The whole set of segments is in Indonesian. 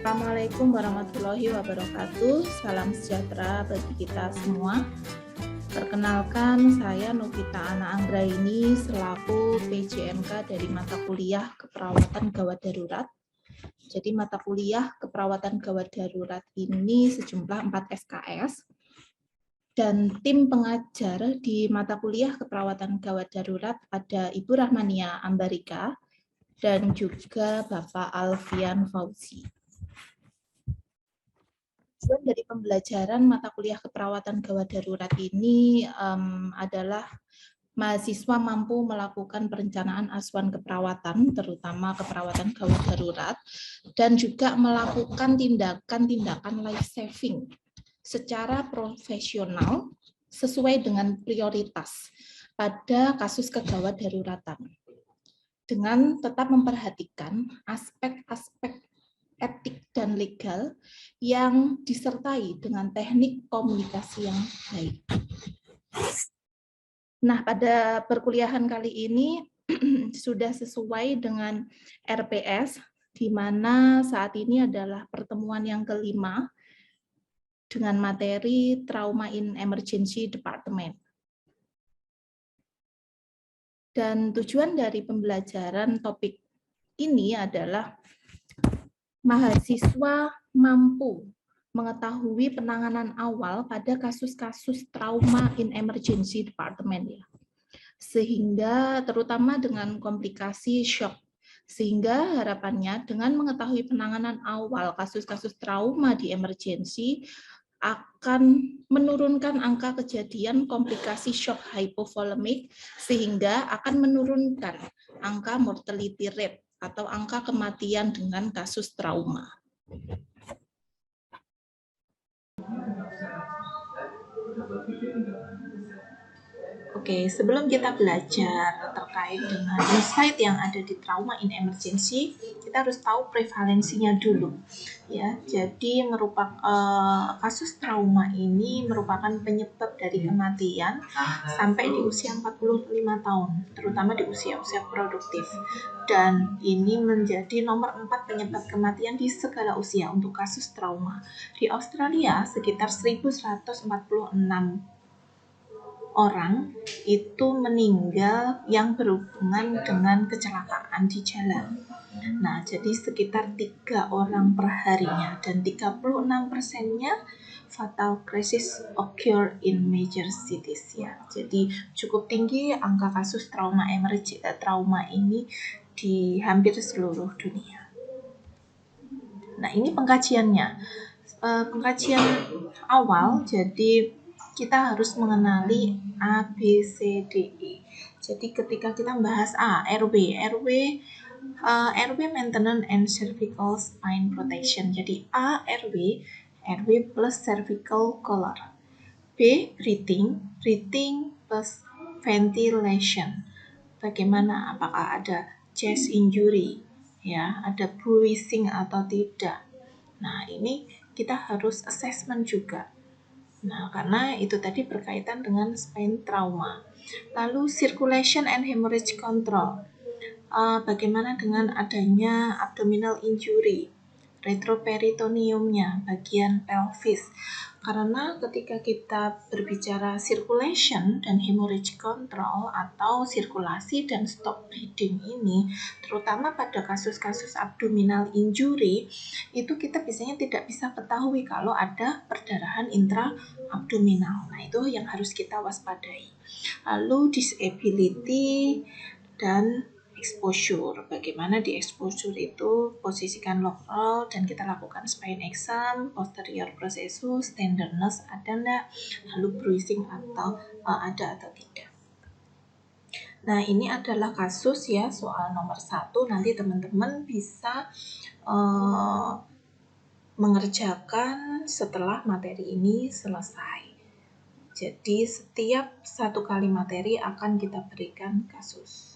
Assalamualaikum warahmatullahi wabarakatuh. Salam sejahtera bagi kita semua. Perkenalkan, saya Novita Ana Anggraini selaku PJMK dari mata kuliah Keperawatan Gawat Darurat. Jadi mata kuliah Keperawatan Gawat Darurat ini sejumlah 4 SKS. Dan tim pengajar di mata kuliah Keperawatan Gawat Darurat ada Ibu Rahmania Ambarika dan juga Bapak Alfian Fauzi. Tujuan dari pembelajaran mata kuliah keperawatan gawat darurat ini adalah mahasiswa mampu melakukan perencanaan asuhan keperawatan, terutama keperawatan gawat darurat, dan juga melakukan tindakan-tindakan life saving secara profesional sesuai dengan prioritas pada kasus kegawat daruratan, dengan tetap memperhatikan aspek-aspek etik dan legal yang disertai dengan teknik komunikasi yang baik. Nah, pada perkuliahan kali ini sudah sesuai dengan RPS, di mana saat ini adalah pertemuan yang kelima dengan materi Trauma in Emergency Department. Dan tujuan dari pembelajaran topik ini adalah mahasiswa mampu mengetahui penanganan awal pada kasus-kasus trauma in emergency department ya. Sehingga terutama dengan komplikasi shock. Sehingga harapannya dengan mengetahui penanganan awal kasus-kasus trauma di emergency akan menurunkan angka kejadian komplikasi shock hypovolemic sehingga akan menurunkan angka mortality rate atau angka kematian dengan kasus trauma. Oke, sebelum kita belajar terkait dengan insight yang ada di trauma in emergency, kita harus tahu prevalensinya dulu. Ya, jadi kasus trauma ini merupakan penyebab dari kematian sampai di usia 45 tahun, terutama di usia-usia produktif. Dan ini menjadi nomor 4 penyebab kematian di segala usia untuk kasus trauma. Di Australia sekitar 1146 orang itu meninggal yang berhubungan dengan kecelakaan di jalan. Nah, jadi sekitar 3 orang per harinya dan 36%-nya fatal crisis occur in major cities ya. Jadi cukup tinggi angka kasus trauma ini di hampir seluruh dunia. Nah, ini pengkajiannya. Pengkajian awal, jadi kita harus mengenali A, B, C, D, E. Jadi ketika kita membahas A, RW Maintenance and Cervical Spine Protection. Jadi A, RW plus cervical collar. B, breathing plus ventilation. Bagaimana, apakah ada chest injury, ya, ada bruising atau tidak. Nah, ini kita harus assessment juga. Nah, karena itu tadi berkaitan dengan spine trauma. Lalu circulation and hemorrhage control. Bagaimana dengan adanya abdominal injury, retroperitoneumnya, bagian pelvis. Karena ketika kita berbicara circulation dan hemorrhage control atau sirkulasi dan stop bleeding ini, terutama pada kasus-kasus abdominal injury, itu kita biasanya tidak bisa ketahui kalau ada perdarahan intraabdominal. Nah, itu yang harus kita waspadai. Lalu disability dan exposure. Bagaimana di exposure itu posisikan lokal dan kita lakukan spine exam, posterior processus, tenderness ada enggak, lalu bruising atau ada atau tidak. Nah, ini adalah kasus ya, soal nomor 1. Nanti teman-teman bisa mengerjakan setelah materi ini selesai. Jadi setiap 1 kali materi akan kita berikan kasus.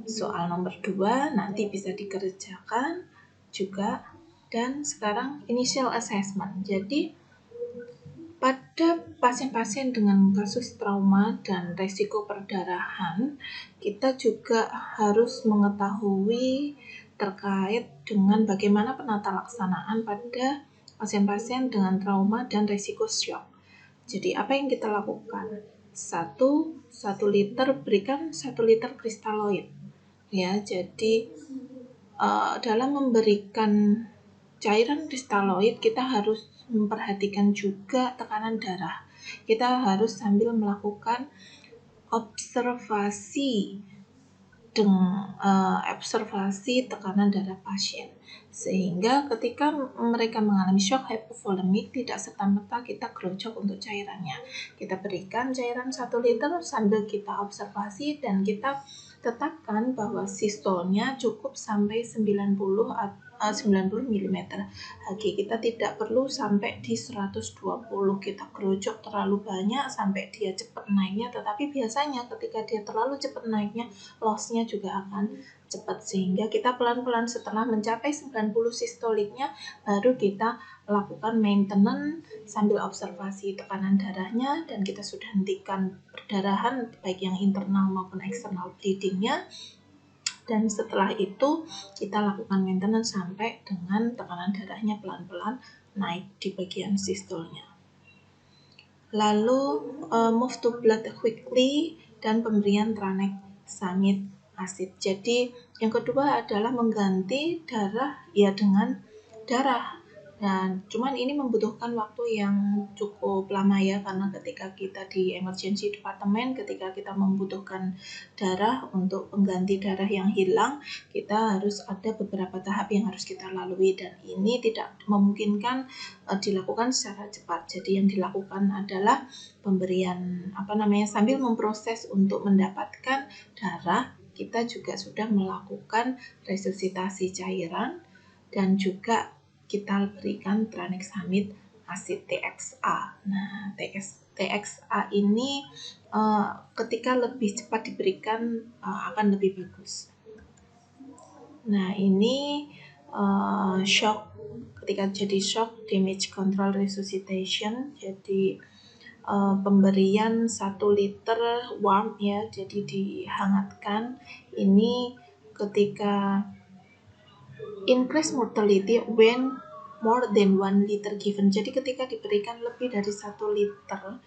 Soal nomor 2 nanti bisa dikerjakan juga. Dan sekarang initial assessment. Jadi pada pasien-pasien dengan kasus trauma dan resiko perdarahan, kita juga harus mengetahui terkait dengan bagaimana penata laksanaan pada pasien-pasien dengan trauma dan resiko shock. Jadi apa yang kita lakukan? 1 liter berikan 1 liter kristaloid. Ya, jadi dalam memberikan cairan kristaloid kita harus memperhatikan juga tekanan darah. Kita harus sambil melakukan observasi tekanan darah pasien, sehingga ketika mereka mengalami shock hypovolemik tidak serta-merta kita grojok untuk cairannya. Kita berikan cairan 1 liter sambil kita observasi dan kita tetapkan bahwa sistolnya cukup sampai 90 mm Hg. Kita tidak perlu sampai di 120, kita grojok terlalu banyak sampai dia cepat naiknya, tetapi biasanya ketika dia terlalu cepat naiknya, loss-nya juga akan cepat, sehingga kita pelan-pelan setelah mencapai 90 sistoliknya baru kita lakukan maintenance sambil observasi tekanan darahnya, dan kita sudah hentikan perdarahan baik yang internal maupun eksternal bleedingnya. Dan setelah itu kita lakukan maintenance sampai dengan tekanan darahnya pelan-pelan naik di bagian sistolnya. Lalu move to blood quickly dan pemberian tranexamid acid. Jadi yang kedua adalah mengganti darah ya dengan darah. Dan cuman ini membutuhkan waktu yang cukup lama ya, karena ketika kita di emergency department, ketika kita membutuhkan darah untuk pengganti darah yang hilang, kita harus ada beberapa tahap yang harus kita lalui, dan ini tidak memungkinkan dilakukan secara cepat. Jadi yang dilakukan adalah pemberian sambil memproses untuk mendapatkan darah, kita juga sudah melakukan resusitasi cairan dan juga kita berikan tranexamid acid TXA. Nah, TXA ini ketika lebih cepat diberikan akan lebih bagus. Nah, ini shock, ketika jadi shock damage control resuscitation, jadi pemberian 1 liter warm ya, jadi dihangatkan. Ini ketika increase mortality when more than 1 liter given. Jadi ketika diberikan lebih dari 1 liter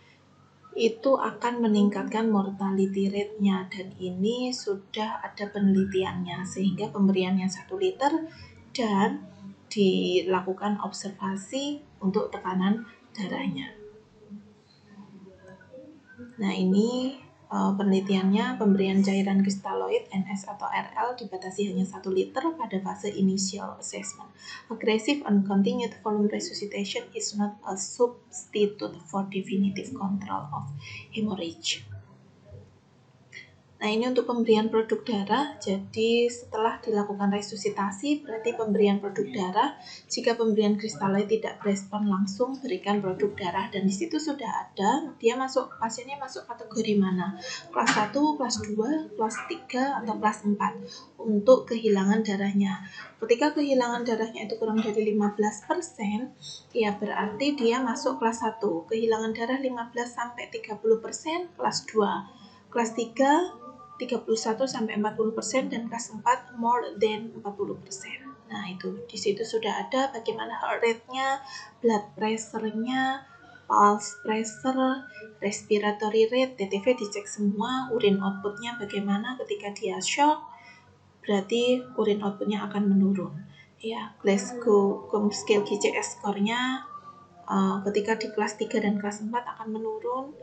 itu akan meningkatkan mortality rate-nya, dan ini sudah ada penelitiannya, sehingga pemberiannya 1 liter dan dilakukan observasi untuk tekanan darahnya. Nah, ini penelitiannya, pemberian cairan kristaloid NS atau RL dibatasi hanya 1 liter pada fase initial assessment. Aggressive and continued volume resuscitation is not a substitute for definitive control of hemorrhage. Nah, ini untuk pemberian produk darah. Jadi setelah dilakukan resusitasi berarti pemberian produk darah. Jika pemberian kristaloid tidak berespon langsung, berikan produk darah, dan di situ sudah ada pasiennya masuk kategori mana? Kelas 1, kelas 2, kelas 3 atau kelas 4 untuk kehilangan darahnya. Ketika kehilangan darahnya itu kurang dari 15%, ya berarti dia masuk kelas 1. Kehilangan darah 15-30%, kelas 2. Kelas 3 31-40%, dan kelas 4 more than 40%. Nah, itu di situ sudah ada bagaimana heart rate-nya, blood pressure-nya, pulse pressure, respiratory rate, TTV dicek semua, urin output-nya bagaimana ketika dia shock, berarti urin output-nya akan menurun. Ya, Glasgow Coma Scale GCS score-nya ketika di kelas 3 dan kelas 4 akan menurun.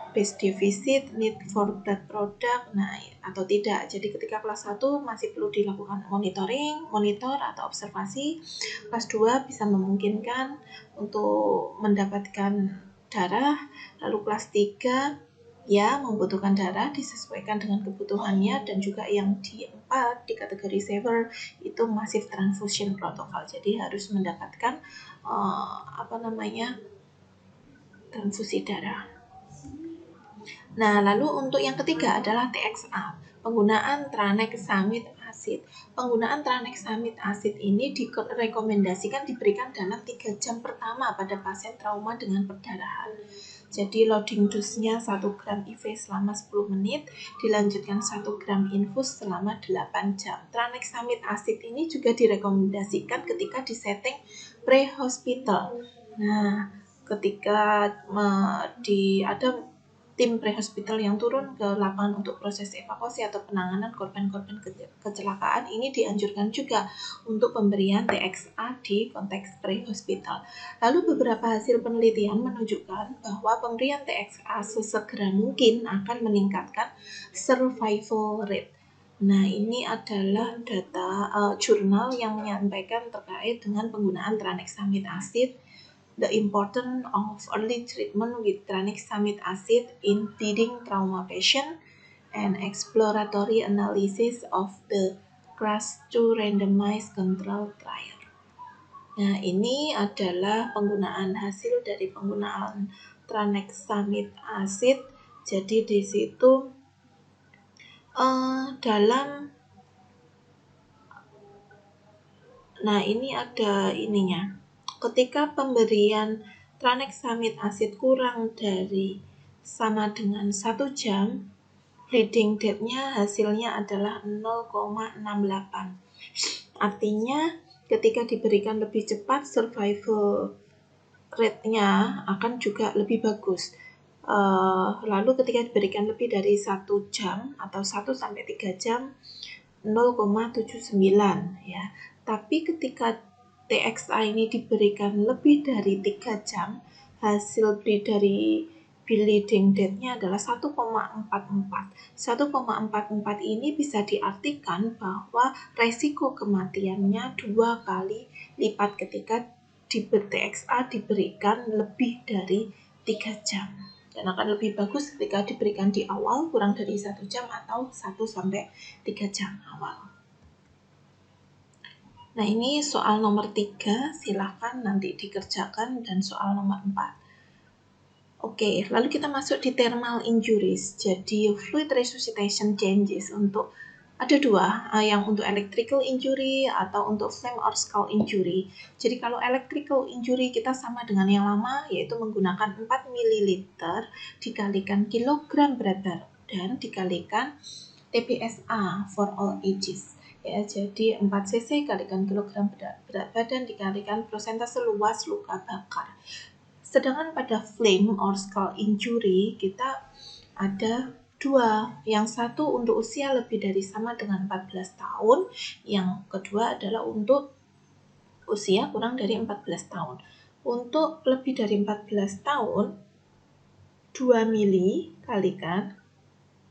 Base deficit, need for blood product, nah atau tidak. Jadi ketika kelas 1 masih perlu dilakukan monitor atau observasi. Kelas 2 bisa memungkinkan untuk mendapatkan darah. Lalu kelas 3 ya membutuhkan darah disesuaikan dengan kebutuhannya, dan juga yang di 4 di kategori severe itu massive transfusion protocol. Jadi harus mendapatkan transfusi darah. Nah, lalu untuk yang ketiga adalah TXA, penggunaan tranexamid acid. acid. Penggunaan tranexamid acid ini direkomendasikan diberikan dalam 3 jam pertama pada pasien trauma dengan perdarahan. Jadi loading dose-nya 1 gram IV selama 10 menit, dilanjutkan 1 gram infus selama 8 jam. Tranexamid acid ini juga direkomendasikan ketika disetting pre-hospital. Nah, ketika ada tim pre-hospital yang turun ke lapangan untuk proses evakuasi atau penanganan korban-korban kecelakaan, ini dianjurkan juga untuk pemberian TXA di konteks pre-hospital. Lalu beberapa hasil penelitian menunjukkan bahwa pemberian TXA sesegera mungkin akan meningkatkan survival rate. Nah, ini adalah data jurnal yang menyampaikan terkait dengan penggunaan tranexamid acid, the importance of early treatment with tranexamid acid in bleeding trauma patient, and exploratory analysis of the Class 2 randomized control trial. Nah, ini adalah penggunaan hasil dari penggunaan tranexamid acid. Jadi di situ ini ada ininya. Ketika pemberian tranexamid acid kurang dari sama dengan 1 jam, bleeding date-nya hasilnya adalah 0,68. Artinya ketika diberikan lebih cepat, survival rate-nya akan juga lebih bagus. Lalu ketika diberikan lebih dari 1 jam atau 1-3 jam, 0,79 ya. Tapi ketika TXA ini diberikan lebih dari 3 jam, hasil dari bleeding date-nya adalah 1,44. 1,44 ini bisa diartikan bahwa resiko kematiannya 2 kali lipat ketika TXA diberikan lebih dari 3 jam. Dan akan lebih bagus ketika diberikan di awal kurang dari 1 jam atau 1-3 jam awal. Nah, ini soal nomor 3, silahkan nanti dikerjakan, dan soal nomor 4. Oke, lalu kita masuk di thermal injuries. Jadi fluid resuscitation changes untuk ada 2, yang untuk electrical injury atau untuk flame or scald injury. Jadi kalau electrical injury kita sama dengan yang lama, yaitu menggunakan 4 ml dikalikan kilogram berat badan dikalikan TPSA for all ages. Ya, jadi 4 cc kalikan kilogram berat badan dikalikan persentase luas luka bakar. Sedangkan pada flame or scald injury kita ada 2. Yang satu untuk usia lebih dari sama dengan 14 tahun, yang kedua adalah untuk usia kurang dari 14 tahun. Untuk lebih dari 14 tahun, 2 mili kalikan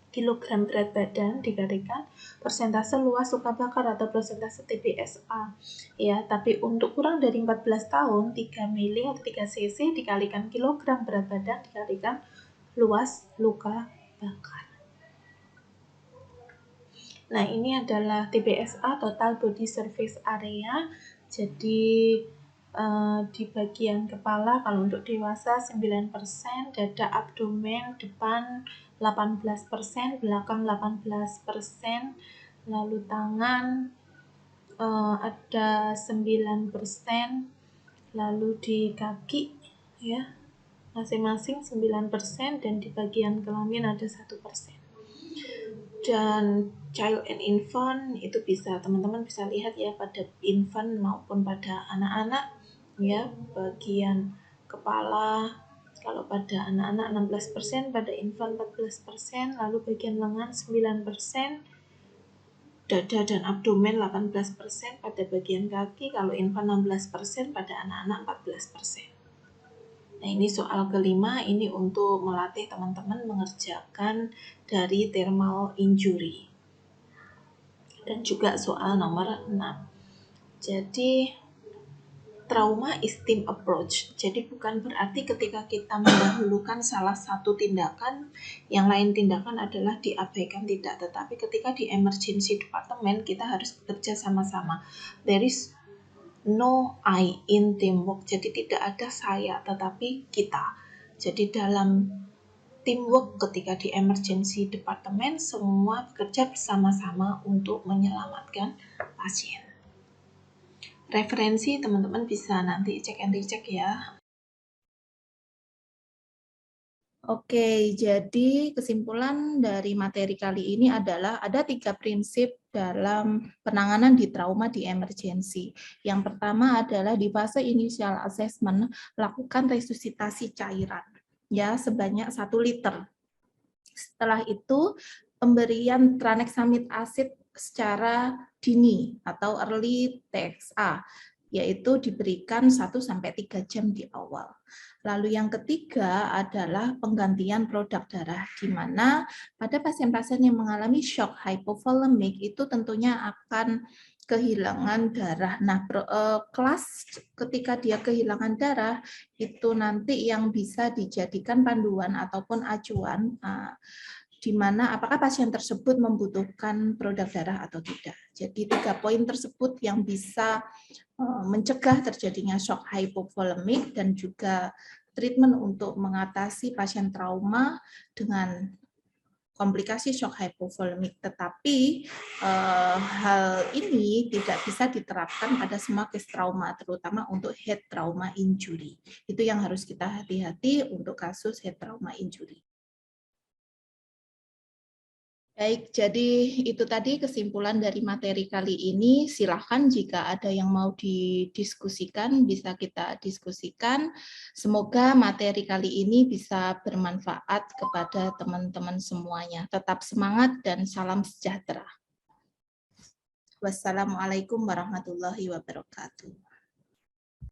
kilogram berat badan dikalikan persentase luas luka bakar atau persentase TPSA. Ya, tapi untuk kurang dari 14 tahun, 3 mili atau 3 cc dikalikan kilogram berat badan dikalikan luas luka bakar. Nah, ini adalah TBSA, total body surface area. Jadi di bagian kepala kalau untuk dewasa 9%, dada abdomen depan 18%, belakang 18%, lalu tangan ada 9%, lalu di kaki ya masing-masing 9%, dan di bagian kelamin ada 1%. Dan child and infant itu bisa teman-teman bisa lihat ya pada infant maupun pada anak-anak ya, bagian kepala kalau pada anak-anak 16%, pada infant 14%, lalu bagian lengan 9%, dada dan abdomen 18%, pada bagian kaki kalau infant 16%, pada anak-anak 14%. Nah, ini soal kelima, ini untuk melatih teman-teman mengerjakan dari thermal injury. Dan juga soal nomor 6. Jadi trauma is team approach. Jadi bukan berarti ketika kita mendahulukan salah satu tindakan, yang lain tindakan adalah diabaikan, tidak. Tetapi ketika di emergency department kita harus bekerja sama-sama. There is no I in teamwork. Jadi tidak ada saya tetapi kita. Jadi dalam teamwork ketika di emergency department, semua bekerja bersama-sama untuk menyelamatkan pasien. Referensi teman-teman bisa nanti cek and recheck ya. Oke, jadi kesimpulan dari materi kali ini adalah ada 3 prinsip dalam penanganan di trauma di emergency. Yang pertama adalah di fase initial assessment, lakukan resusitasi cairan ya sebanyak 1 liter. Setelah itu, pemberian tranexamid acid secara dini atau early TXA, yaitu diberikan 1-3 jam di awal. Lalu yang ketiga adalah penggantian produk darah, di mana pada pasien-pasien yang mengalami shock hypovolemic itu tentunya akan kehilangan darah. Nah, kelas ketika dia kehilangan darah, itu nanti yang bisa dijadikan panduan ataupun acuan, di mana apakah pasien tersebut membutuhkan produk darah atau tidak. Jadi 3 poin tersebut yang bisa mencegah terjadinya shock hypovolemic dan juga treatment untuk mengatasi pasien trauma dengan komplikasi shock hypovolemic. Tetapi hal ini tidak bisa diterapkan pada semua case trauma, terutama untuk head trauma injury. Itu yang harus kita hati-hati untuk kasus head trauma injury. Baik, jadi itu tadi kesimpulan dari materi kali ini. Silahkan jika ada yang mau didiskusikan, bisa kita diskusikan. Semoga materi kali ini bisa bermanfaat kepada teman-teman semuanya. Tetap semangat dan salam sejahtera. Wassalamualaikum warahmatullahi wabarakatuh.